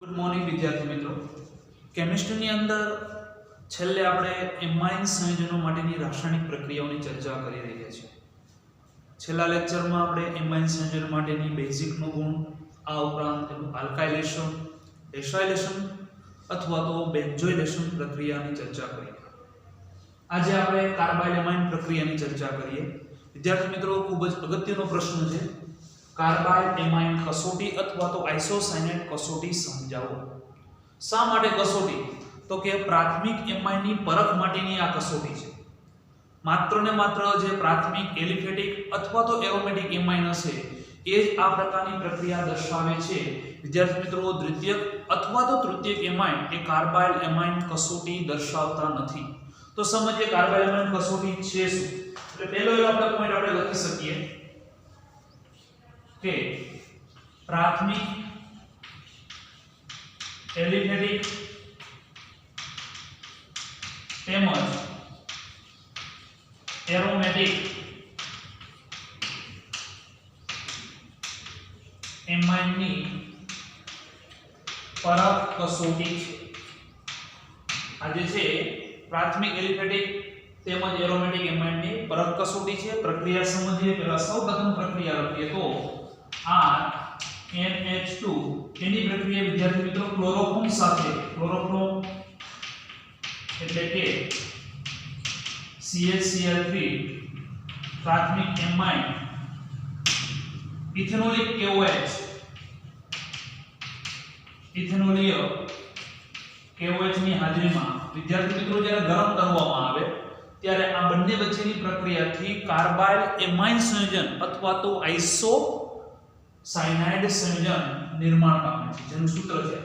Good morning વિદ્યાર્થી મિત્રો, કેમિસ્ટ્રીની અંદર છેલ્લે આપણે એમાઇન સંયોજનો માટેની રાસાયણિક પ્રક્રિયાઓની ચર્ચા કરી રહ્યા છીએ. છેલ્લા લેક્ચરમાં આપણે એમાઇન સંયોજન માટેની બેઝિકનો ગુણ, આ ઉપરાંત આલ્કાઇલેશન, એસાઇલેશન અથવા તો બેન્ઝોઇલેશન પ્રક્રિયાની ચર્ચા કરી. આજે આપણે કાર્બાઇલ એમાઇન પ્રક્રિયાની ચર્ચા કરીએ. વિદ્યાર્થી મિત્રો, ખૂબ જ અગત્યનો પ્રશ્ન છે. કાર્બાઇલ એમાઇન કસોટી અથવા તો આઇસોસાયનેટ કસોટી સમજાવો. શા માટે કસોટી? તો કે પ્રાથમિક એમાઇનની પરખ માટેની આ કસોટી છે. માત્ર ને માત્ર જે પ્રાથમિક એલિફેટિક અથવા તો એરોમેટિક એમાઇન હશે એ જ આ પ્રકારની પ્રક્રિયા દર્શાવે છે. વિદ્યાર્થી મિત્રો, દ્વિતીયક અથવા તો તૃતીયક એમાઇન એ કાર્બાઇલ એમાઇન કસોટી દર્શાવતા નથી. તો સમજીએ કાર્બાઇલ એમાઇન કસોટી છે શું. એટલે પહેલો એવો આપણે પોઈન્ટ આપણે લખી શકીએ કે પ્રાથમિક એલિફેટિક તેમજ એરોમેટિક એમાઇનની પરખ કસોટી છે. આ જે છે પ્રાથમિક એલિફેટિક તેમજ એરોમેટિક એમાઇનની પરખ કસોટી છે. પ્રક્રિયા સમજીએ. પહેલા સૌપ્રથમ પ્રક્રિયા લખીએ તો RNH2 એની પ્રક્રિયા વિદ્યાર્થી મિત્રો ક્લોરોફોર્મ સાથે, ક્લોરોફોર્મ એટલે કે CH3 પ્રાથમિક એમાઇન ઇથેનોલિક KOH, ઇથેનોલીય KOH ની હાજરીમાં વિદ્યાર્થી મિત્રો જ્યારે ગરમ કરવામાં આવે ત્યારે આ બંને વચ્ચેની પ્રક્રિયાથી કાર્બાઇલ એમાઇન સંયોજન અથવા તો આઇસો સાયનાઇડ સંયોજન નિર્માણ પામે છે, જેનું સૂત્ર છે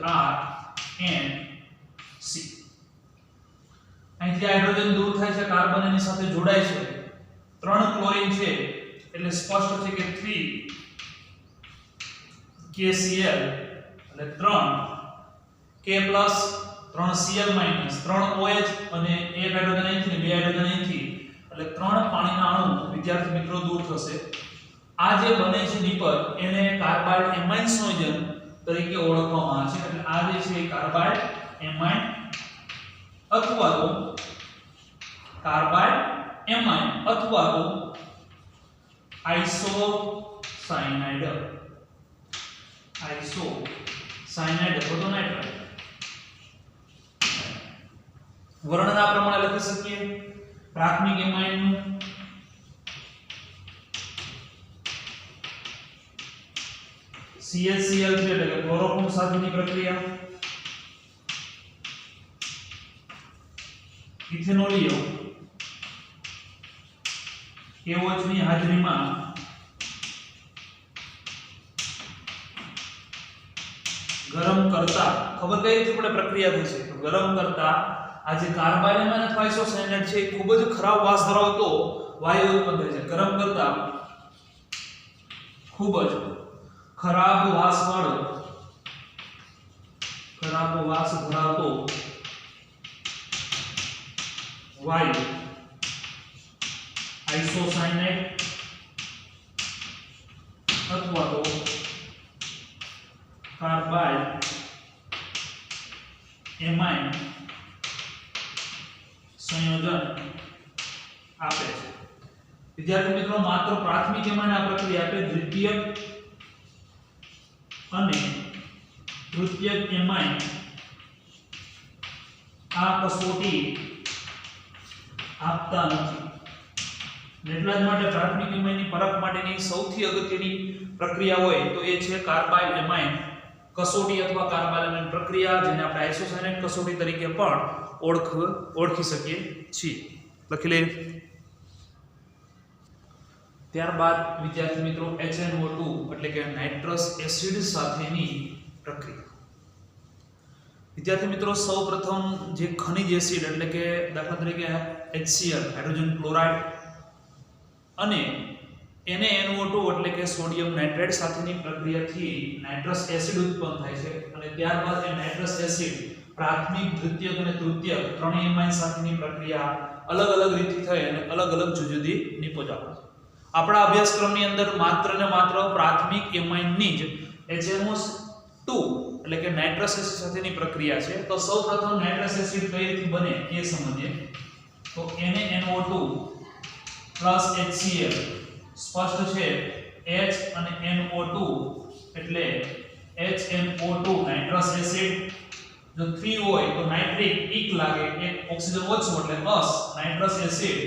RNC. અહીંથી હાઇડ્રોજન દૂર થાય છે, કાર્બન એની સાથે જોડાય છે, 3 ક્લોરીન છે એટલે સ્પષ્ટ છે કે 3KCl એટલે 3K+, 3Cl-, 3OH અને 1 હાઇડ્રોજન અહીંથી ને 2 હાઇડ્રોજન અહીંથી એટલે 3 પાણીના અણુ વિદ્યાર્થી મિત્રો દૂર થશે. આ જે બને છે નિપજ એને કાર્બાઇલ એમાઇન સંયોજન તરીકે ઓળખવામાં આવે છે. એટલે આ જે છે કાર્બાઇલ એમાઇન અથવા તો કાર્બાઇલ એમાઇન અથવા તો આઇસોસાયનાઇડ, આઇસોસાયનાઇડ અથવા તો નાઇટ્રાઇડ. વર્ણના પ્રમાણે લખી શકીએ. પ્રાથમિક એમાઇનનું CHCl એટલે કે ક્લોરોફોર્મ સાથેની પ્રક્રિયા, ઇથેનોલીય KOH ની હાજરીમાં ગરમ કરતા, ખબર કઈ રીતે આપણે પ્રક્રિયા થઈ છે તો ગરમ કરતા આ જે કાર્બાઇલ એમાઇન અથવા આઇસોસાયનાઇડ છે એ ખૂબ જ ખરાબ વાસ ધરાવતો વાયુ ઉત્પન્ન થાય છે. ગરમ કરતા ખૂબ જ ખરાબ વાસ ધરાવતો વાયુ આઇસોસાયનાઇડ અથવા તો કાર્બાઇલ એમાઇન સંયોજન આપે છે. વિદ્યાર્થી મિત્રો, માત્ર પ્રાથમિક એમાઇન આ પ્રક્રિયા આપે, દ્વિતીયક અને તૃતીયક એમાઇન આ કસોટી આપતા નથી. એટલા જ માટે પ્રાથમિક એમાઇનની પરખ માટેની સૌથી અગત્યની પ્રક્રિયા હોય તો એ છે કાર્બાઇલ એમાઇન કસોટી અથવા કાર્બાઇલ એમાઇન પ્રક્રિયા, જેને આપણે આઇસોસાયનાઇડ કસોટી તરીકે પણ ઓળખી શકીએ છીએ. લખી લે. ત્યારબાદ વિદ્યાર્થી મિત્રો HNO2 એટલે કે નાઇટ્રસ એસિડ સાથેની પ્રક્રિયા. વિદ્યાર્થી મિત્રો, સૌપ્રથમ જે ખનિજ એસિડ એટલે કે દાખલા તરીકે HCl હાઇડ્રોજન ક્લોરાઇડ અને NaNO2 એટલે કે સોડિયમ નાઇટ્રેટ સાથેની પ્રક્રિયાથી નાઇટ્રસ એસિડ ઉત્પન્ન થાય છે. અને ત્યારબાદ એ નાઇટ્રસ એસિડ પ્રાથમિક, દ્વિતીયક અને તૃતીયક ત્રણેય એમાઇન સાથેની પ્રક્રિયા અલગ અલગ રીતે થઈ અને અલગ અલગ જુદી નિપજ આપે છે. આપણા અભ્યાસક્રમની અંદર માત્ર ને માત્ર પ્રાથમિક એમાઇનની જ HMOs એટલે કે નાઇટ્રસ એસિડ સાથેની પ્રક્રિયા છે. તો સૌપ્રથમ નાઇટ્રસ એસિડ કઈ રીતે બને એ સમજીએ. તો NaNO2 HCl સ્પષ્ટ છે. H અને NO2 એટલે HNO2 નાઇટ્રસ એસિડ. જો 3 હોય તો નાઇટ્રિક ઇક લાગે, એક ઓક્સિજન ઓછો એટલે અસ નાઇટ્રસ એસિડ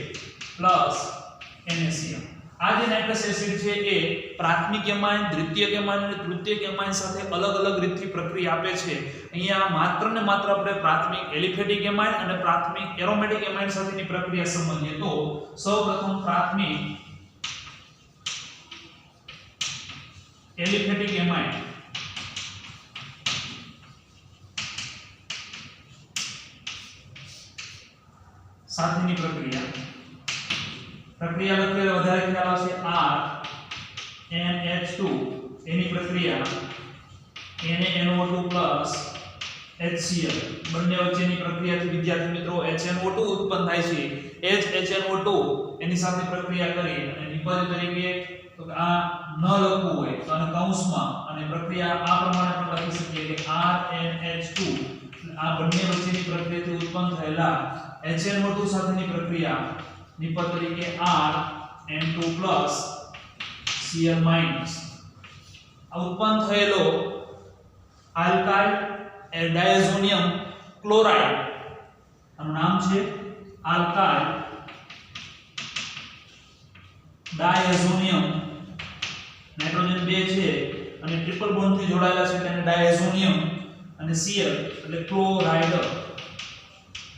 પ્લસ NaCl. આ જે નાઇટ્રસ એસિડ છે એ પ્રાથમિક એમાઇન, દ્વિતીયક એમાઇન અને તૃતીયક એમાઇન સાથે અલગ-અલગ રીતથી પ્રક્રિયા આપે છે. અહીંયા માત્ર ને માત્ર આપણે પ્રાથમિક એલિફેટિક એમાઇન અને પ્રાથમિક એરોમેટિક એમાઇન સાથેની પ્રક્રિયા સમજીએ. તો સૌપ્રથમ પ્રાથમિક એલિફેટિક એમાઇન સાથેની પ્રક્રિયા લખેલ વધારે ખ્યાલ આવશે. RNH2 એની પ્રક્રિયા NaNO2 HCl બંને વચ્ચેની પ્રક્રિયાથી વિદ્યાર્થી મિત્રો HNO2 ઉત્પન્ન થાય છે. HNO2 એની સાથે પ્રક્રિયા કરી અને નિપજ તરીકે તો આ ન લખવું હોય તો આને કૌંસમાં અને પ્રક્રિયા આ પ્રમાણે પણ લખી શકીએ કે RNH2 આ બંને વચ્ચેની પ્રક્રિયાથી ઉત્પન્ન થયેલા HNO2 સાથેની પ્રક્રિયા નિપજ તરીકે RN2 Cl આ ઉત્પન્ન થયેલો આલ્કાઇલ ડાયઝોનિયમ ક્લોરાઇડ આનું નામ છે આલ્કાઇલ ડાયઝોનિયમ. નાઇટ્રોજન 2 છે અને ટ્રિપલ બોન્ડ થી જોડાયેલા છે તેને ડાયઝોનિયમ અને Cl એટલે ક્લોરાઇડ.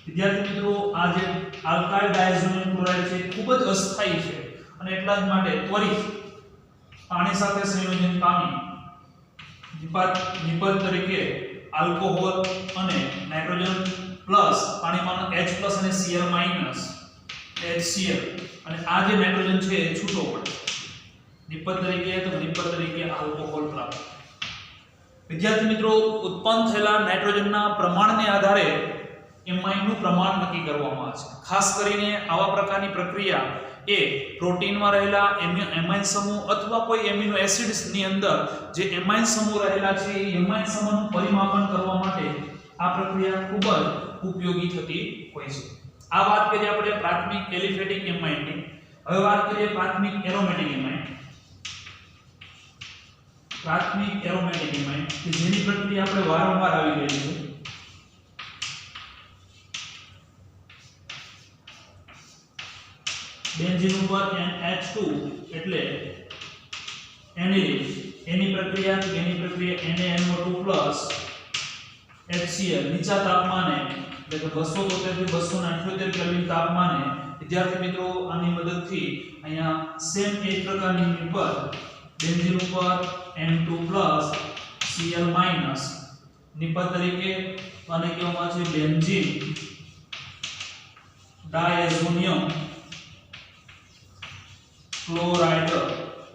વિદ્યાર્થી મિત્રો આ જે આલ્કાઇલ ડાયઝોનિયમ ક્લોરાઇડ છે ખૂબ જ અસ્થાયી છે અને એટલા જ માટે ત્વરિત પાણી સાથે સંયોજન પામી નિપજ તરીકે આલ્કોહોલ અને નાઇટ્રોજન પ્લસ પાણીમાં H+ અને Cl- HCl અને આ જે નાઇટ્રોજન છે એ છૂટો પડે નિપજ તરીકે આલ્કોહોલ પ્રાપ્ત. વિદ્યાર્થી મિત્રો ઉત્પન્ન થયેલા નાઇટ્રોજનના પ્રમાણને આધારે એમાઇનનું પ્રમાણ નક્કી કરવામાં આવે છે. ખાસ કરીને આવા પ્રકારની પ્રક્રિયા એ પ્રોટીનમાં રહેલા એમાઇન સમૂહ અથવા કોઈ એમિનો એસિડ્સ ની અંદર જે એમાઇન સમૂહ રહેલા છે એ એમાઇન સમૂહનું પરિમાપન કરવા માટે આ પ્રક્રિયા ખૂબ જ ઉપયોગી થતી હોય છે. આ વાત કરીએ આપણે પ્રાથમિક એલિફેટિક એમાઇનની. હવે વાત કરીએ પ્રાથમિક એરોમેટિક એમાઇન. પ્રાથમિક એરોમેટિક એમાઇન કે જેની પ્રક્રિયા આપણે વારંવાર આવી રહી છે. બેન્ઝીન ઉપર NH2 એટલે એનિલીન એની પ્રક્રિયા NaNO2 HCl નીચા તાપમાને એટલે કે 273 થી 278 કેલ્વિન તાપમાને. વિદ્યાર્થી મિત્રો આની મદદથી અહીંયા સેમ એ પ્રકારની નિપજ બેન્ઝીન ઉપર N2 Cl નિપજ તરીકે આને કહેવામાં આવે છે બેન્ઝીન ડાયઝોનિયમ ક્લોરાઇડ.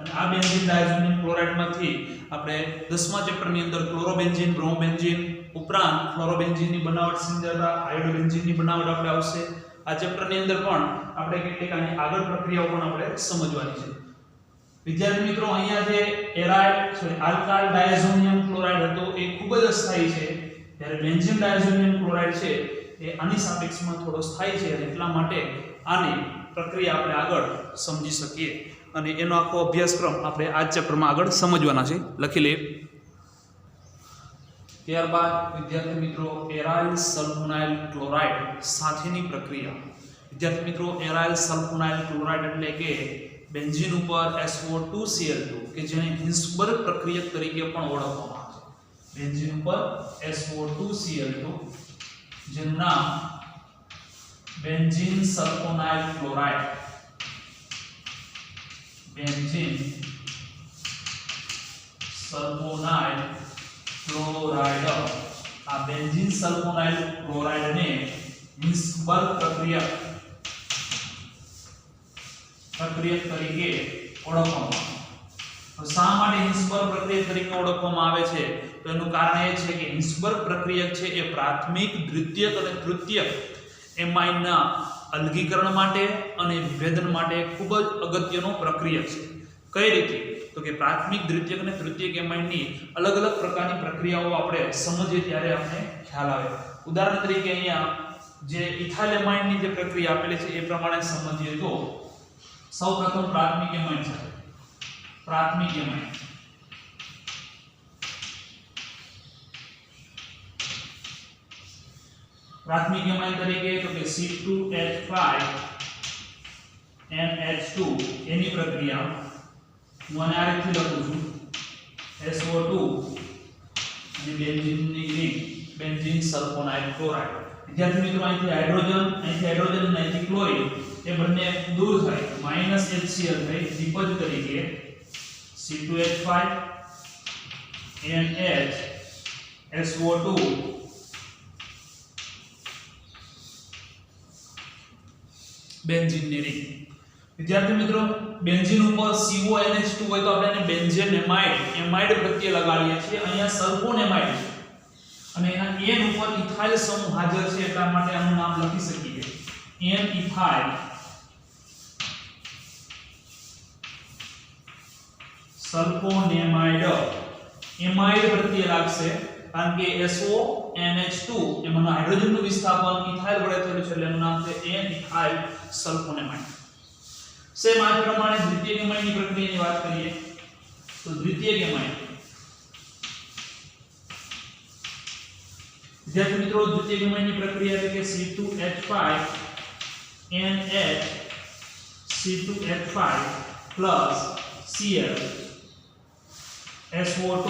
અને આ બેન્ઝીન ડાયઝોનિયમ ક્લોરાઇડમાંથી આપણે 10મા ચેપ્ટરની અંદર ક્લોરોબેન્ઝીન, બ્રોમોબેન્ઝીન ઉપરાંત ફ્લોરોબેન્ઝીનની બનાવટ સમજાતા આયોડોબેન્ઝીનની બનાવટ આપણે આવશે. આ ચેપ્ટરની અંદર પણ આપણે કેટલીક આની આગળ પ્રક્રિયાઓ પણ આપણે સમજવાની છે. વિદ્યાર્થી મિત્રો અહીંયા જે આલ્કાઇલ ડાયઝોનિયમ ક્લોરાઇડ હતો એ ખૂબ જ અસ્થાયી છે, જ્યારે બેન્ઝીન ડાયઝોનિયમ ક્લોરાઇડ છે એ આની સાપેક્ષમાં થોડો સ્થાયી છે અને એટલા માટે આની પ્રક્રિયા આપણે આગળ સમજી શકીએ અને એનો આખો અભ્યાસક્રમ આપણે આ ચેપ્ટરમાં આગળ સમજવાના છે. લખી લે. ત્યારબાદ વિદ્યાર્થી મિત્રો એરાઇલ સલ્ફોનાઇલ ક્લોરાઇડ સાથેની પ્રક્રિયા. વિદ્યાર્થી મિત્રો એરાઇલ સલ્ફોનાઇલ ક્લોરાઇડ એટલે કે બેન્ઝીન ઉપર SO2Cl2 કે જેને હિન્સબર્ગ પ્રક્રિયક તરીકે પણ ઓળખવામાં આવે છે. બેન્ઝીન ઉપર SO2Cl2 જેનું નામ benzene sulphonyl chloride. Benzene sulphonyl chloride. આ બેન્ઝીન સલ્ફોનાઇલ ક્લોરાઇડને હિન્સબર્ગ પ્રક્રિયક તરીકે ઓળખવામાં આવે. શા માટે હિન્સબર્ગ પ્રક્રિયક તરીકે ઓળખવામાં આવે છે? તો એનું કારણ એ છે કે હિન્સબર્ગ પ્રક્રિયક છે એ પ્રાથમિક, દ્વિતીયક અને તૃતીયક એમાઇનના અલગીકરણ માટે અને વિભેદન માટે ખૂબ જ અગત્યનો પ્રક્રિયક છે. કઈ રીતે? તો કે પ્રાથમિક, દ્વિતીયક અને તૃતીયક એમાઇનની અલગ અલગ પ્રકારની પ્રક્રિયાઓ આપણે સમજીએ ત્યારે આપણે ખ્યાલ આવે. ઉદાહરણ તરીકે અહીંયા જે ઇથાઇલ એમાઇનની જે પ્રક્રિયા આપેલી છે એ પ્રમાણે સમજીએ તો સૌપ્રથમ પ્રાથમિક એમાઇન છે. પ્રાથમિક એમાઇન પ્રાથમિક એમાઇન તરીકે તો કે C2H5NH2 એની પ્રક્રિયા હું આને આ રીતે લખું છું SO2 અને બેન્ઝીનની રિંગ બેન્ઝીન સલ્ફોનાઇલ ક્લોરાઇડ. વિદ્યાર્થી મિત્રો અહીંથી હાઇડ્રોજન અને અહીંથી ક્લોરીન એ બંને દૂર થાય -HCl થઈ નિપજ તરીકે C2H5NH SO2 બેન્ઝીનની રિંગ. વિદ્યાર્થી મિત્રો બેન્ઝીન ઉપર CONH2 હોય તો આપણે એને બેન્ઝેન એમાઇડ પ્રત્યે લગાડીએ છીએ. અહીંયા સલ્ફોન એમાઇડ છે અને એના N ઉપર ઇથાઇલ સમૂહ હાજર છે એટલા માટે આનું નામ લખી શકીએ N ઇથાઇલ સલ્ફોનેમાઇડ. એમાઇડ પ્રત્યે લાગશે કારણ કે SONH2 એમાં હાઇડ્રોજનનું વિસ્થાપન ઇથાઇલ વડે થયેલું છે એટલે એનું નામ છે N ઇથાઇલ સલ્ફોનેમાઇડ. સેમ આ પ્રમાણે દ્વિતીયક એમાઇનની પ્રક્રિયાની વાત કરીએ તો દ્વિતીયક એમાઇન વિદ્યાર્થી મિત્રો દ્વિતીયક એમાઇનની પ્રક્રિયા એટલે કે C2H5NH C2H5 Cl SO2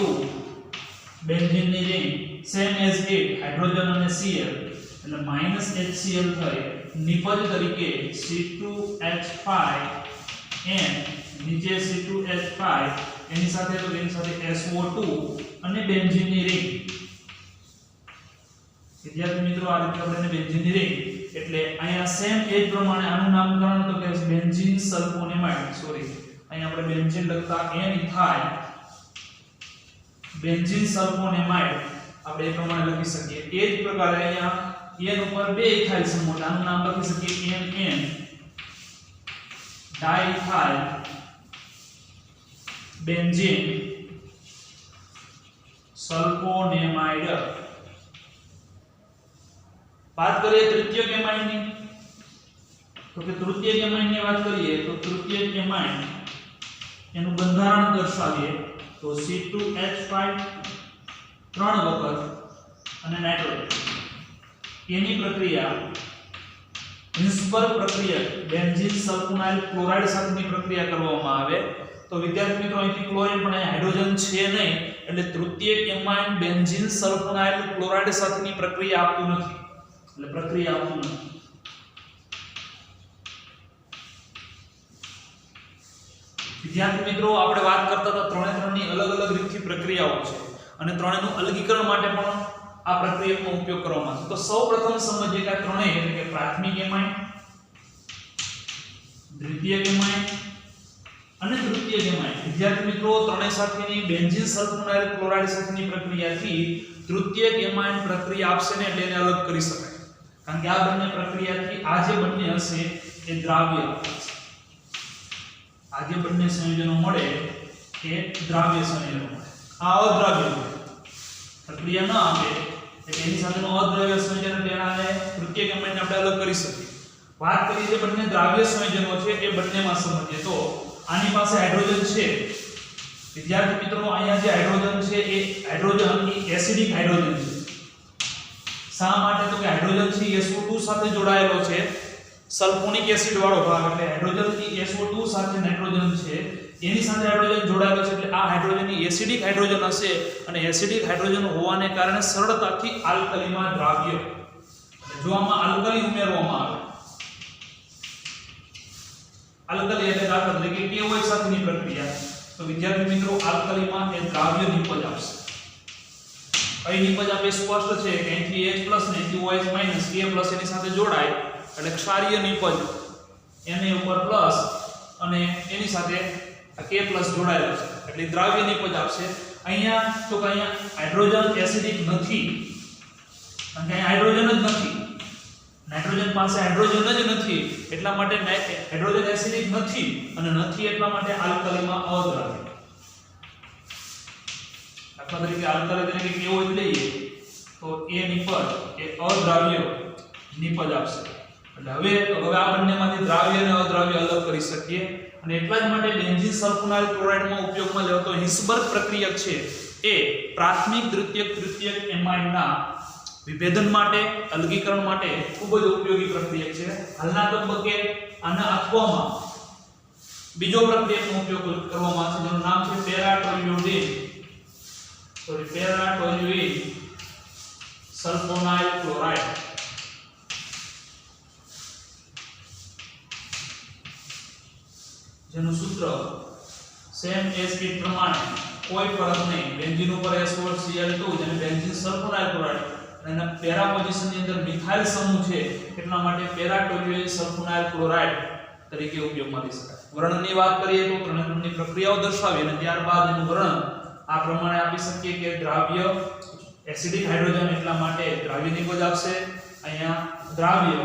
બેન્ઝીનની ring same as it hydrogen અને Cl એટલે -HCl થઈ નિપજ તરીકે C2H5N નીચે C2H5 એની સાથે તો એની સાથે SO2 અને બેન્ઝીનની રિંગ. વિદ્યાર્થી મિત્રો આ રીતે આપણે બેન્ઝીનની રિંગ એટલે અહીંયા સેમ એજ પ્રમાણે આનું નામકરણ તો કે બેન્ઝીન સલ્ફોનેમાઇડ. સોરી અહીંયા આપણે બેન્ઝીન લખતા N ઇથાઇલ બેન્ઝીન સલ્ફોનેમાઇડ આપણે એ પ્રમાણે લખી શકીએ. એ જ પ્રકારે અહીંયા N ઉપર બે ઇથાઇલ સમૂહ આનું નામ લખી શકીએ NN ડાઇથાઇલ બેન્ઝીન સલ્ફોનેમાઇડ. વાત કરીએ તૃતીયક એમાઇનની તો કે તૃતીયક એમાઇનની વાત કરીએ તો તૃતીયક એમાઇન એનું બંધારણ દર્શાવીએ તો C2H5 ત્રણ વખત અને નાઇટ્રોજન એની પ્રક્રિયા હિન્સબર્ગ પ્રક્રિયા બેન્ઝીન સલ્ફોનાઇલ ક્લોરાઇડ સાથેની પ્રક્રિયા કરવામાં આવે તો વિદ્યાર્થી મિત્રો અહીંથી ક્લોરીન પણ અહીં હાઇડ્રોજન છે નહીં એટલે તૃતીયક એમાઇન બેન્ઝીન સલ્ફોનાઇલ ક્લોરાઇડ સાથેની પ્રક્રિયા આપતું નથી. એટલે પ્રક્રિયા આપતું નથી. વિદ્યાર્થી મિત્રો આપણે વાત કરતા હતા ત્રણે ત્રણની અલગ અલગ રીતથી પ્રક્રિયાઓ છે અને ત્રણેયનું અલગીકરણ માટે પણ આ પ્રક્રિયાનો ઉપયોગ કરવામાં આવે છે. તો સૌપ્રથમ સમજીએ કે આ ત્રણેય એટલે કે પ્રાથમિક એમાઇન, દ્વિતીયક એમાઇન અને તૃતીયક એમાઇન. વિદ્યાર્થી મિત્રો ત્રણેય સાથેની બેન્ઝીન સલ્ફોનાઇલ ક્લોરાઇડ સાથેની પ્રક્રિયાથી તૃતીયક એમાઇન પ્રક્રિયા આપશે ને એટલે એને અલગ કરી શકાય. કારણ કે આ બંને પ્રક્રિયાથી આ જે બંને હશે એ દ્રાવ્ય હશે. આ જે બંને સંયોજનો મળે એ દ્રાવ્ય સંયોજનો મળે. આ અદ્રાવ્ય મળે. પ્રક્રિયા ન આપે એટલે એની સાથેનો અદ્રાવ્ય સંયોજન એટલે આને તૃતીયક એમાઇન આપણે અલગ કરી શકીએ. વાત કરીએ જે બંને દ્રાવ્ય સંયોજનો છે એ બંનેમાં સમજીએ તો આની પાસે હાઇડ્રોજન છે. વિદ્યાર્થી મિત્રો અહીંયા જે હાઇડ્રોજન છે એ હાઇડ્રોજન એસિડિક હાઇડ્રોજન છે. શા માટે તો કે હાઇડ્રોજન છે SO2 સાથે જોડાયેલો છે. સલ્ફોનિક એસિડ વાળો ભાગ એટલે હાઇડ્રોજન SO2 સાથે નાઇટ્રોજન છે એની સાથે હાઇડ્રોજન જોડાયેલો છે એટલે આ હાઇડ્રોજન એસિડિક હાઇડ્રોજન હશે અને એસિડિક હાઇડ્રોજન હોવાને કારણે સરળતાથી આલ્કલીમાં દ્રાવ્ય જો આમાં આલ્કલી ઉમેરવામાં આવે આલ્કલી એટલે દાખલા તરીકે KOH સાથેની પ્રક્રિયા તો વિદ્યાર્થી મિત્રો આલ્કલીમાં એ દ્રાવ્ય નિપજ આપશે. અહીં નિપજ આપે સ્પષ્ટ છે કે અહીંથી H+ ને અહીંથી OH- Ka+ એની સાથે જોડાય એટલે ક્ષારીય નિપજ Na ઉપર પ્લસ અને એની સાથે K+ જોડાયેલો છે એટલે દ્રાવ્ય નિપજ આપશે. અહીંયા તો કે અહીંયા હાઇડ્રોજન એસિડિક નથી કારણ કે હાઇડ્રોજન જ નથી. નાઇટ્રોજન પાસે હાઇડ્રોજન જ નથી એટલા માટે હાઇડ્રોજન એસિડિક નથી અને નથી એટલા માટે આલ્કલીમાં અદ્રાવ્ય. દાખલા તરીકે આલ્કલી તરીકે કેવો લઈએ તો A નિપજ એ અદ્રાવ્ય નિપજ આપશે. એટલે હવે આ બંનેમાંથી દ્રાવ્ય અને અદ્રાવ્ય અલગ કરી શકીએ અને એટલા જ માટે બેન્ઝીન સલ્ફોનાઇલ ક્લોરાઇડમાં ઉપયોગમાં લેવાતો હિન્સબર્ગ પ્રક્રિયક છે એ પ્રાથમિક દ્વિતીયક તૃતીયક એમાઇનના વિભેદન માટે અલગીકરણ માટે ખૂબ જ ઉપયોગી પ્રક્રિયક છે. હાલના તબક્કે આના આપવામાં બીજો પ્રક્રિયકનો ઉપયોગ કરવામાં આવે છે જેનું નામ છે પેરાટોલ્યુઇન સલ્ફોનાઇલ ક્લોરાઇડ. જેનું સૂત્ર સેમ એઝ ઇટ પ્રમાણે કોઈ ફરક નહીં. બેન્ઝીન ઉપર SO4Cl2 જેને બેન્ઝીન સલ્ફોનાઇલ ક્લોરાઇડ અને પેરા પોઝિશન ની અંદર મિથાઇલ સમૂહ છે એટલા માટે પેરાટોલ્યુઇન સલ્ફોનાઇલ ક્લોરાઇડ તરીકે ઉપયોગમાં લઈ શકાય. વર્ણનની વાત કરીએ તો ત્રણની પ્રક્રિયાઓ દર્શાવી અને ત્યારબાદ એનું વર્ણન આ પ્રમાણે આપી શકીએ કે દ્રાવ્ય એસિડિક હાઇડ્રોજન એટલા માટે દ્રાવ્ય નિપજ આપશે. અહીંયા દ્રાવ્ય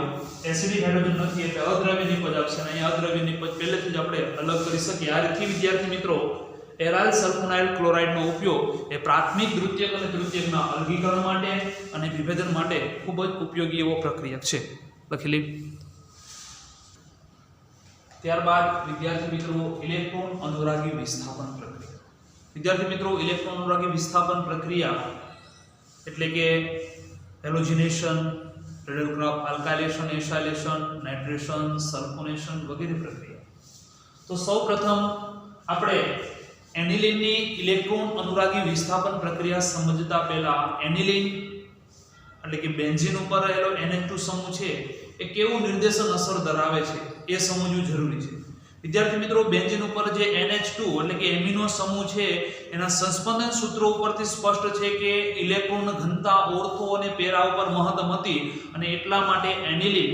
એસિડિક હાઇડ્રોજન નથી એટલે અદ્રાવ્ય નિપજ આપશે અને અહીંયા અદ્રાવ્ય નિપજ પહેલેથી જ આપણે અલગ કરી શકીએ. આ રીતે વિદ્યાર્થી મિત્રો એરાઇલ સલ્ફોનાઇલ ક્લોરાઇડનો ઉપયોગ એ પ્રાથમિક દ્વિતીયક અને તૃતીયકના અલગીકરણ માટે અને વિભેદન માટે ખૂબ જ ઉપયોગી એવો પ્રક્રિયક છે. લખી લે. ત્યારબાદ વિદ્યાર્થી મિત્રો ઇલેક્ટ્રોન અનુરાગી વિસ્થાપન પ્રક્રિયા. વિદ્યાર્થી મિત્રો ઇલેક્ટ્રોન અનુરાગી વિસ્થાપન પ્રક્રિયા એટલે કે halogenation, radial craft alkylation, acylation, nitration, સલ્ફોનેશન વગેરે પ્રક્રિયા. તો સૌપ્રથમ આપણે એનિલિનની ઇલેક્ટ્રોન અનુરાગી વિસ્થાપન પ્રક્રિયા સમજતા પહેલા એનિલિન એટલે કે બેન્ઝીન ઉપર રહેલો NH2 સમૂહ છે એ કેવું નિર્દેશન અસર ધરાવે છે એ સમજવું જરૂરી છે. વિદ્યાર્થી મિત્રો બેન્ઝીન ઉપર જે NH2 એટલે કે એમિનો સમૂહ છે એના સંસ્પંદન સૂત્રો ઉપરથી સ્પષ્ટ છે કે ઇલેક્ટ્રોન ઘનતા ઓર્થો અને પેરા ઉપર મહત્તમ હતી અને એટલા માટે એનિલિન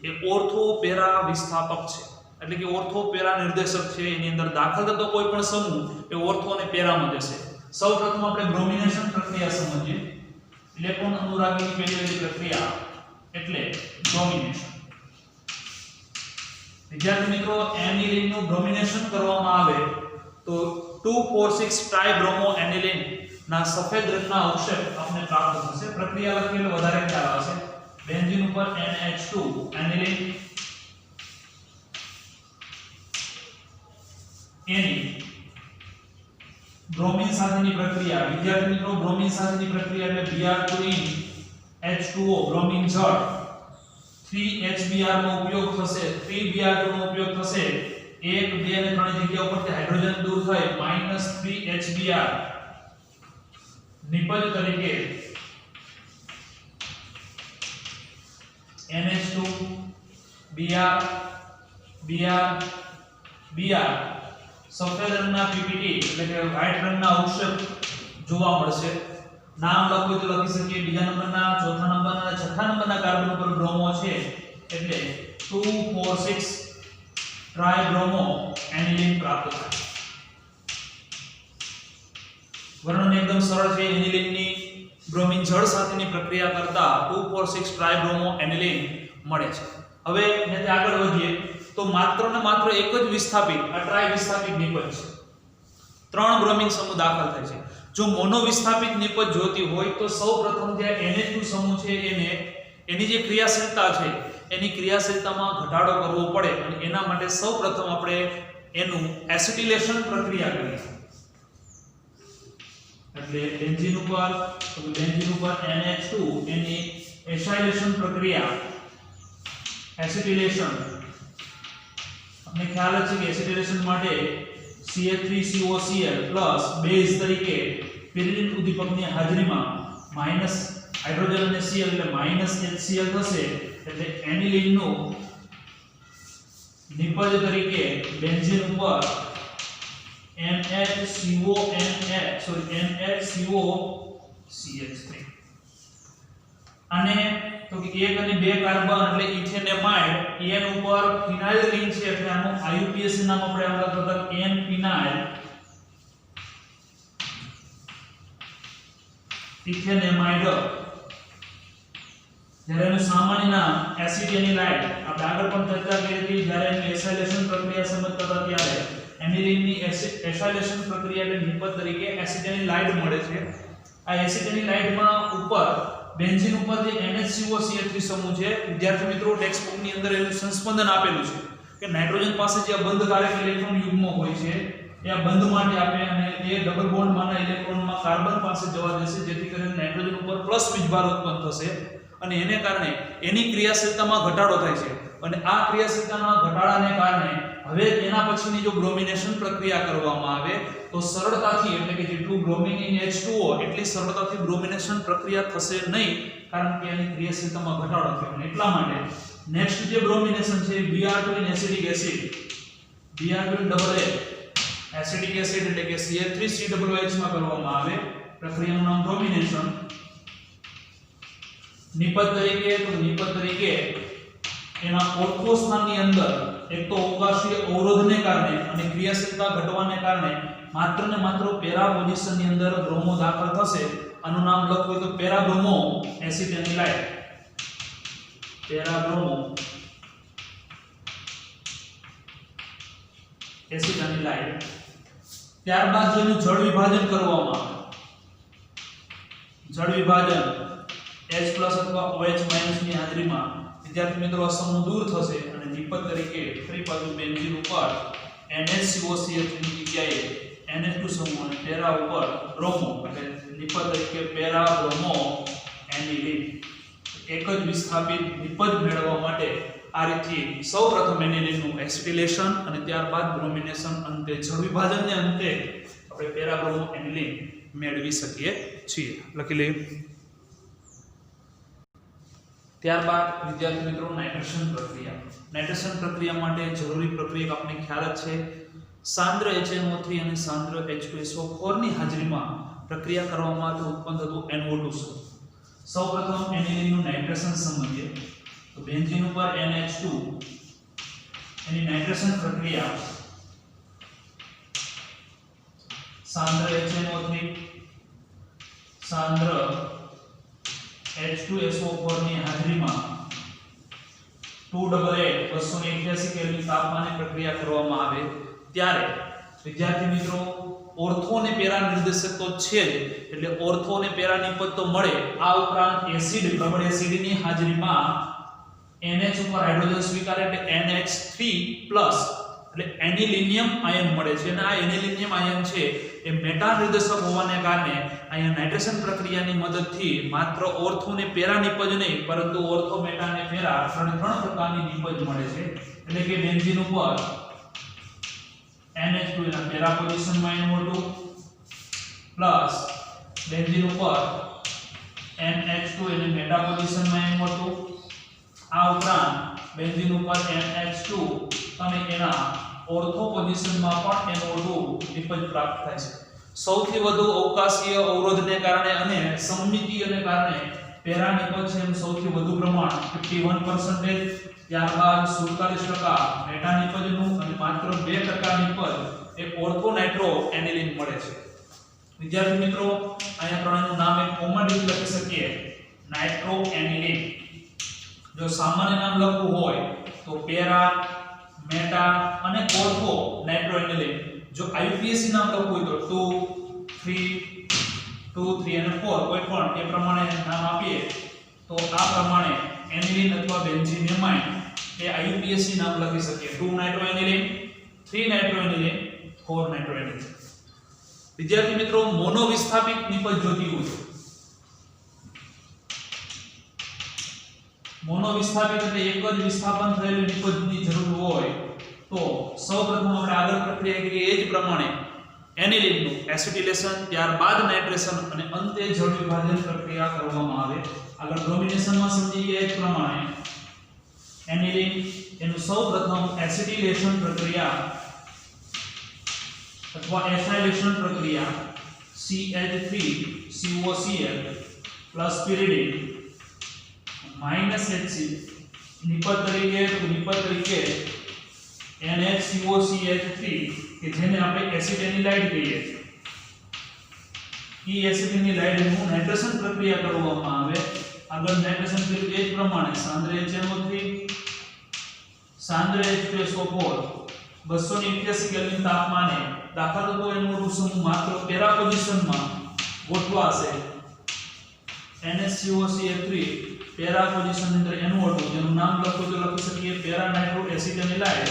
એ ઓર્થો પેરા વિસ્થાપક છે એટલે કે ઓર્થો પેરા નિર્દેશક છે. એની અંદર દાખલ થતો કોઈ પણ સમૂહ એ ઓર્થો અને પેરામાં જશે. સૌપ્રથમ આપણે બ્રોમિનેશન પ્રક્રિયા સમજીએ. ઇલેક્ટ્રોન અનુરાગીની પહેલી પ્રક્રિયા એટલે બ્રોમિનેશન. વિદ્યાર્થી મિત્રો એનિલિનનું બ્રોમિનેશન કરવામાં આવે તો 2,4,6 ટ્રાઇબ્રોમો એનિલિન ના સફેદ રંગના અવક્ષેપ આપણે પ્રાપ્ત થશે. પ્રક્રિયા લખીએ એટલે વધારે ખ્યાલ આવશે. બેન્ઝીન ઉપર NH2 એનિલિન એની બ્રોમિન સાથેની પ્રક્રિયા. વિદ્યાર્થી મિત્રો બ્રોમિન સાથેની પ્રક્રિયા એટલે Br2 H2O બ્રોમિન જળ 3HBr નો ઉપયોગ થશે. 3Br2 નો ઉપયોગ થશે. 1 2 અને 3 જગ્યા ઉપરથી હાઇડ્રોજન દૂર થઈ -3HBr નિપજ તરીકે NH2 Br Br Br સફેદ રંગના પીપીટી એટલે કે વ્હાઇટ રંગના અવક્ષેપ જોવા મળશે. નામ લખવું તો લખી શકીએ. બીજા નંબરના, ચોથા નંબરના અને છઠ્ઠા નંબરના કાર્બન ઉપર બ્રોમો છે એટલે 2,4,6 ટ્રાઇબ્રોમો એનિલિન પ્રાપ્ત થાય. વર્ણન એકદમ સરળ છે. એનિલિનની બ્રોમિન જળ સાથેની પ્રક્રિયા કરતા 2,4,6 ટ્રાઇબ્રોમો એનિલિન મળે છે. હવે અહીંયાથી આગળ વધીએ તો માત્ર ને માત્ર એક જ વિસ્થાપિત આ ટ્રાય વિસ્થાપિત નિપજ છે. 3 બ્રોમિન સમૂહ દાખલ થાય છે. જો મોનો વિસ્થાપિત નિપજ જોતી હોય તો સૌપ્રથમ જે NH2 સમૂહ છે એને એની જે ક્રિયાશીલતા છે એની ક્રિયાશીલતામાં ઘટાડો કરવો પડે અને એના માટે સૌપ્રથમ આપણે એનું એસિટિલેશન પ્રક્રિયા કરીએ. એટલે બેન્ઝીન ઉપર NH2 એની એસાઇલેશન પ્રક્રિયા એસિટિલેશન આપણે ખ્યાલ છે કે એસિટિલેશન માટે CH3COCl બેઝ તરીકે પિરિડિન ઉદ્દીપકની હાજરીમાં માઈનસ હાઇડ્રોજન અને Cl એટલે -HCl થશે. એટલે એનિલિનનું નિપજ તરીકે બેન્ઝીન ઉપર NHCOCH3 અને તો કે 1 અને 2 કાર્બન એટલે ઇથેનેમાઇડ En ઉપર ફિનાઇલ રિંગ છે એટલે આનું IUPAC નામ આપણે આપતા હતા N ફિનાઇલ ઇથેનેમાઇડ જ્યારે એનું સામાન્ય નામ એસિટેનિલાઇડ, આપણે આગળ પણ ચર્ચા કરી હતી જ્યારે એની એસાઇલેશન પ્રક્રિયા સમજતા હતા ત્યારે એનિલિનની એસાઇલેશન પ્રક્રિયા એટલે નિપજ તરીકે એસિટેનિલાઇડ મળે છે. આ એસિટેનિલાઇડમાં ઉપર બેન્ઝીન ઉપર જે NH2CH3 સમૂહ છે, વિદ્યાર્થી મિત્રો ટેક્સ્ટ બુક ની અંદર એનું સંસ્પંદન આપેલું છે કે નાઇટ્રોજન પાસે જે બંધ કારક ઇલેક્ટ્રોન યુગ્મ હોય છે એ આ બંધ માટે આપે અને એ ડબલ બોન્ડ માના ઇલેક્ટ્રોનમાં કાર્બન પાસે જવા દેશે, જેથી કરીને નાઇટ્રોજન ઉપર પ્લસ વીજભાર ઉત્પન્ન થશે અને એને કારણે એની ક્રિયાશીલતામાં ઘટાડો થાય છે અને આ ક્રિયાશીલતાના ઘટાડાને કારણે હવે એના પછીની જો બ્રોમિનેશન પ્રક્રિયા કરવામાં આવે તો સરળતાથી એટલે કે જેટલું બ્રોમિન ઇન H2O એટલી સરળતાથી બ્રોમિનેશન પ્રક્રિયા થશે નહીં, કારણ કે એની ક્રિયાશીલતામાં ઘટાડો થયો અને એટલા માટે નેક્સ્ટ જે બ્રોમિનેશન છે Br2 in acidic acid, Br2 in double acidic acid એટલે કે CH3COOH માં કરવામાં આવે પ્રક્રિયાનું નામ બ્રોમિનેશન. નિપજ તરીકે એના ઓર્થો સ્થાનની અંદર એક તો અવકાશીય અવરોધને કારણે અને ક્રિયાશીલતા ઘટવાને કારણે માત્ર ને માત્ર પેરા પોઝિશનની અંદર બ્રોમો દાખલ થશે. આનું નામ લખવું હોય તો પેરાબ્રોમો એસિટેનિલાઇડ, પેરાબ્રોમો એસિટેનિલાઇડ. ત્યારબાદ જો એનું જળ વિભાજન કરવામાં આવે, જળ વિભાજન H+ અથવા OH- ની હાજરીમાં વિદ્યાર્થી મિત્રો આ સમૂહ દૂર થશે અને નિપજ તરીકે ફરી પાછું બેન્ઝીન ઉપર NH2CH ની જગ્યાએ NH2 સમૂહ અને પેરા ઉપર બ્રોમો એટલે નિપજ તરીકે પેરા બ્રોમો એનિલિન. એક જ વિસ્થાપિત નિપજ મેળવવા માટે આ રીતથી સૌપ્રથમ એનિલિનનું એસિટિલેશન અને ત્યારબાદ બ્રોમિનેશન, અંતે જળ વિભાજનને અંતે આપણે પેરા બ્રોમો એનિલિન મેળવી શકીએ છીએ. લખી લઈએ. ત્યારબાદ વિદ્યાર્થી મિત્રો નાઇટ્રેશન પ્રક્રિયા. નાઇટ્રેશન પ્રક્રિયા માટે જરૂરી પ્રક્રિયા આપણે ખ્યાલ જ છે. સાંદ્ર HNO3 અને સાંદ્ર H2SO4 ની હાજરીમાં પ્રક્રિયા કરવામાં તો ઉત્પન્ન થતું NO2 છે. સૌપ્રથમ એનિલિનનું નાઇટ્રેશન સમજીએ તો બેન્ઝીન ઉપર NH2 એની નાઇટ્રેશન પ્રક્રિયા સાંદ્ર HNO3 સાંદ્ર H2SO4 ની હાજરીમાં 288 કેલ્વિન તાપમાને પ્રક્રિયા કરવામાં આવે ત્યારે વિદ્યાર્થી મિત્રો ઓર્થો અને પેરા નિર્દેશક તો છે જ, એટલે ઓર્થો અને પેરા નિપજ તો મળે. આ ઉપરાંત એસિડ પ્રબળ એસિડની હાજરીમાં NH ઉપર હાઇડ્રોજન સ્વીકાર એટલે NH3+ એટલે એનિલિનિયમ આયન મળે છે અને આ એનિલિનિયમ આયન છે એ મેટા નિર્દેશક હોવાને કારણે અહીંયા નાઇટ્રેશન પ્રક્રિયાની મદદથી માત્ર ઓર્થો અને પેરા નિપજ નહીં પરંતુ ઓર્થો, મેટા અને પેરા ત્રણ પ્રકારની નિપજ મળે છે. એટલે કે બેન્ઝીન ઉપર NH2 એના પેરા પોઝિશનમાં NO2 પ્લસ બેન્ઝીન ઉપર NH2 એને મેટા પોઝિશનમાં NO2, આ ઉપરાંત બેન્ઝીન ઉપર NH2 અને એના ઓર્થો પોઝિશનમાં પણ NO2 નિપજ પ્રાપ્ત થાય છે. સૌથી વધુ અવકાશીય અવરોધને કારણે અને સમમિતીયને કારણે પેરા નિપજ છે એનું સૌથી વધુ પ્રમાણ 51%, ત્યારબાદ 47% મેટા નિપજનું અને માત્ર 2% નિપજ એ ઓર્થો નાઇટ્રો એનિલિન મળે છે. વિદ્યાર્થી મિત્રો અહીંયા ત્રણેયનું નામ એક કોમનલી લખી શકીએ નાઇટ્રો એનિલિન. જો સામાન્ય નામ લખવું હોય તો પેરા, મેટા અને ઓર્થો નાઇટ્રો એનિલિન. જો IUPAC નામ લખવું હોય તો 2, 3 અને 4 કોઈ પણ એ પ્રમાણે નામ આપીએ તો આ પ્રમાણે એનિલિન અથવા બેન્ઝીન એમાઇન એ IUPAC નામ લખી શકીએ. 2 nitro aniline, 3 nitro aniline, 4 nitro aniline. વિદ્યાર્થી મિત્રો મોનો વિસ્થાપિત નિપજ જોતી હોય, મોનો વિસ્થાપિત એટલે એક જ વિસ્થાપન થયેલું નિપજની જરૂર હોય તો સૌપ્રથમ આપણે આગળ પ્રક્રિયા કરીએ એ જ પ્રમાણે એનિલિનનું એસિટિલેશન, ત્યારબાદ નાઇટ્રેશન અને અંતે જળ વિભાજન પ્રક્રિયા કરવામાં આવે. આગળ બ્રોમિનેશનમાં સમજીએ એ જ પ્રમાણે એનિલિન એનું સૌપ્રથમ એસિટિલેશન પ્રક્રિયા અથવા એસાઇલેશન પ્રક્રિયા CH3COCl પ્લસ pyridine -HC નિપજ તરીકે NH2CH3 કે જેને આપણે એસિટેનિલાઇડ કહીએ છીએ. એ એસિટેનિલાઇડનું નાઇટ્રેશન પ્રક્રિયા કરવામાં આવે આગળ નાઇટ્રેશન કર્યું એ જ પ્રમાણે સાંદ્ર HNO3 સાંદ્ર H2SO4 281 કેલ્વિન તાપમાને દાખલ થતો એનું મોટું સમૂહ માત્ર પેરા પોઝિશનમાં ગોઠવાશે NaCO3 પેરા પોઝિશન ની અંદર એનું હતું જેનું નામ લખો તો લખી શકીએ પેરા નાઇટ્રો એસિટાઇલાઇડ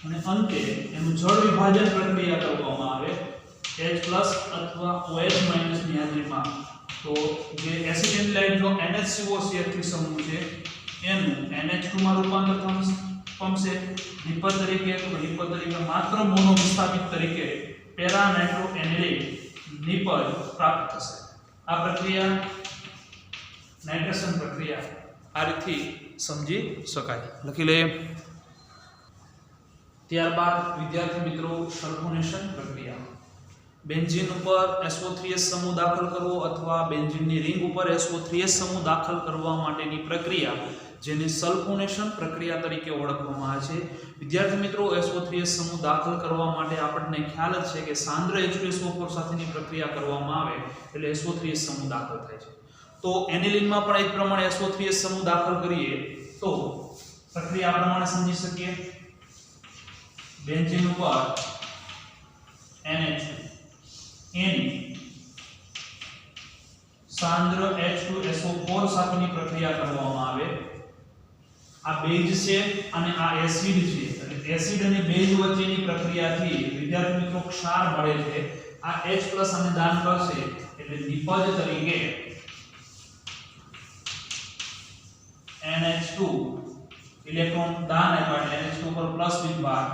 અને અંતે એનું જળ વિભાજન પ્રક્રિયા કરવામાં આવે H+ અથવા OH- ની હાજરીમાં તો જે એસિટાઇલાઇડ નો NaCO3 સમૂહ છે એનું NH2 માં રૂપાંતર પામશે નિપજ તરીકે તો નિપજ તરીકે માત્ર મોનો વિસ્થાપિત તરીકે પેરા નાઇટ્રો એનિલિન નિપજ પ્રાપ્ત થશે આ પ્રક્રિયા નાઇટ્રેશન પ્રક્રિયા આ રીતથી સમજી શકાય લખી લઈએ ત્યારબાદ વિદ્યાર્થી મિત્રો સલ્ફોનેશન પ્રક્રિયા બેન્ઝીન ઉપર SO3S સમૂહ દાખલ કરવો અથવા બેન્ઝીનની રિંગ ઉપર SO3S સમૂહ દાખલ કરવા માટેની પ્રક્રિયા જેને સલ્ફોનેશન પ્રક્રિયા તરીકે ઓળખવામાં આવે છે વિદ્યાર્થી મિત્રો SO3S સમૂહ દાખલ કરવા માટે આપણને ખ્યાલ જ છે કે સાંદ્ર H2SO4 સાથેની પ્રક્રિયા કરવામાં આવે એટલે SO3S સમૂહ દાખલ થાય છે તો એનિલિનમાં પણ એ જ પ્રમાણે SO3S સમૂહ દાખલ કરીએ તો પ્રક્રિયા આ પ્રમાણે સમજી શકીએ બેન્ઝીન ઉપર NH એની સાંદ્ર H2SO4 સાથેની પ્રક્રિયા કરવામાં આવે આ બેઝ છે અને આ એસિડ છે એટલે એસિડ અને બેઝ વચ્ચેની પ્રક્રિયાથી વિદ્યાર્થી મિત્રો ક્ષાર મળે છે આ H+ અને દાન કરશે એટલે નિપજ તરીકે NH2 ઇલેક્ટ્રોન દાન આપ્યા એટલે NH2 પર પ્લસ વિભાગ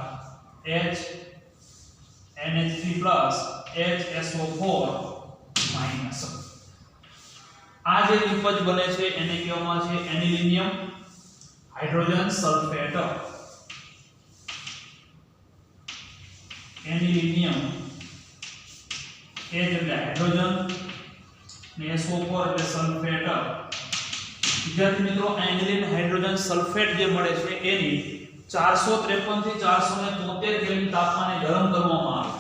H NH3+ HSO4 માઈનસ આ જે નિપજ બને છે એને કહેવામાં છે anilinium hydrogen sulphate anilinium H એટલે હાઇડ્રોજન ને SO4 એટલે સલ્ફેટ વિદ્યાર્થી મિત્રો એનિલિન હાઇડ્રોજન સલ્ફેટ જે મળે છે એની 453 થી 473 કેલ્વિન તાપમાને ગરમ કરવામાં આવે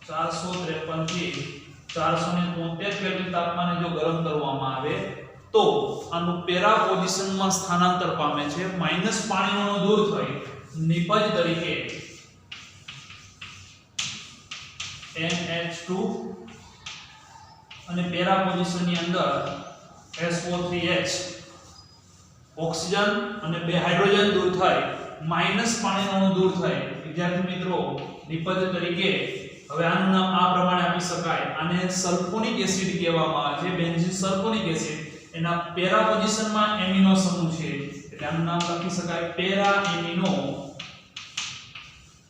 453 થી 473 કેલ્વિન તાપમાને જો ગરમ કરવામાં આવે તો આનું પેરા પોઝિશનમાં સ્થાનાંતર પામે છે માઈનસ પાણીનો દૂર થઈ નિપજ તરીકે NH2 અને પેરા પોઝિશનની અંદર SO3H ઓક્સિજન અને બે હાઇડ્રોજન દૂર થાય માઈનસ પાણીનો દૂર થાય વિદ્યાર્થી મિત્રો નિપજ તરીકે હવે આનું નામ આ પ્રમાણે આપી શકાય આને સલ્ફોનિક એસિડ કહેવામાં આવે છે બેન્ઝીન સલ્ફોનિક એસિડ એના પેરા પોઝિશનમાં એમિનો સમૂહ છે એટલે આનું નામ લખી શકાય para amino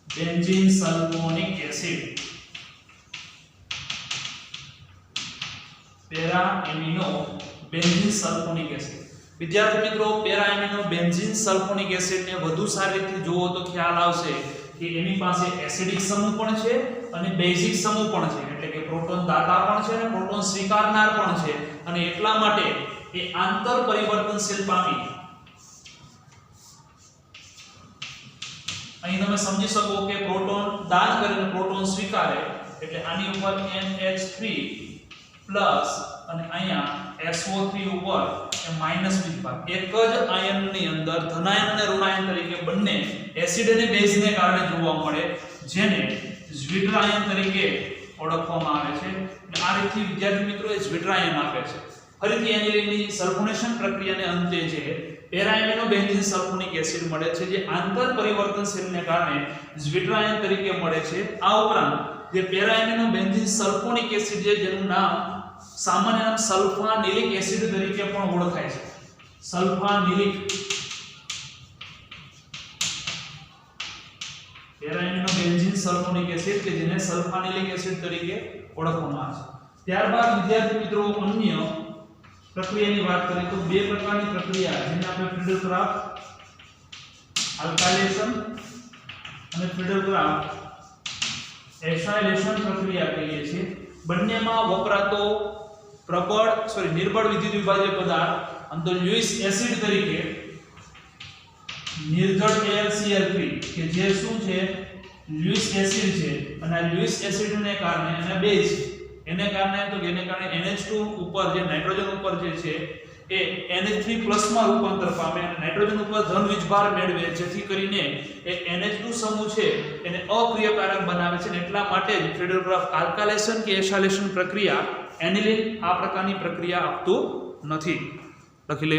benzene sulphonic acid para amino benzene sulphonic acid વિદ્યાર્થી મિત્રો para amino benzene sulphonic acid ને વધુ સારી રીતે જોવો તો ખ્યાલ આવશે કે એની પાસે એસિડિક સમૂહ પણ છે અને બેઝિક સમૂહ પણ છે એટલે કે પ્રોટોન દાતા પણ છે અને પ્રોટોન સ્વીકારનાર પણ છે અને એટલા માટે એ આંતર પરિવર્તનશીલ પામી અહીં તમે સમજી શકો કે પ્રોટોન દાન કરીને પ્રોટોન સ્વીકારે એટલે આની ઉપર NH3 પ્લસ અને અહીંયા SO3 ઉપર એ માઈનસ વિભાગ એક જ આયનની અંદર ધનાયન અને ઋણાયન તરીકે બંને એસિડ અને બેઝને કારણે જોવા મળે જેને ઝ્વિટરાયન તરીકે ઓળખવામાં આવે છે અને આ રીતથી વિદ્યાર્થી મિત્રો એ ઝ્વિટરાયન આપે છે ફરીથી એનિલિનની સલ્ફોનેશન પ્રક્રિયાને અંતે છે પેરાએમિનો બેન્ઝીન સલ્ફોનિક એસિડ મળે છે જે આંતર પરિવર્તનશીલને કારણે ઝ્વિટરાયન તરીકે મળે છે આ ઉપરાંત જે પેરાએમિનો બેન્ઝીન સલ્ફોનિક એસિડ છે જેનું નામ સામાન્ય નામ સલ્ફાનિલિક એસિડ તરીકે પણ ઓળખાય છે સલ્ફાનિલિક પેરાએમિનો બેન્ઝીન સલ્ફોનિક એસિડ કે જેને સલ્ફાનિલિક એસિડ તરીકે ઓળખવામાં આવે છે ત્યારબાદ વિદ્યાર્થી મિત્રો અન્ય પ્રક્રિયાની વાત કરીએ તો બે પ્રકારની પ્રક્રિયા જેને આપણે ફ્રીડલક્રાફ્ટ આલ્કાઇલેશન અને ફ્રીડલક્રાફ્ટ એસાઇલેશન પ્રક્રિયા કહીએ છીએ બંનેમાં વપરાતો નિર્બળ વિદ્યુત વિભાજ્ય પદાર્થ અંતર લ્યુઇસ એસિડ તરીકે નિર્જળ AlCl3 કે જે શું છે લ્યુઇસ એસિડ છે અને આ લ્યુઇસ એસિડને કારણે અને બેઝ એને કારણે NH2 ઉપર જે નાઇટ્રોજન ઉપર જે છે એ NH3+ માં રૂપાંતર પામે અને નાઇટ્રોજન ઉપર ધન વીજભાર મેળવે, જેથી કરીને એ NH2 સમૂહ છે એને અક્રિયકારક બનાવે છે અને એટલા માટે જ ફ્રીડરક્રાફ્ટ આલ્કાઇલેશન કે એસાઇલેશન પ્રક્રિયા એનિલિન આ પ્રકારની પ્રક્રિયા આપતું નથી. લખી લે.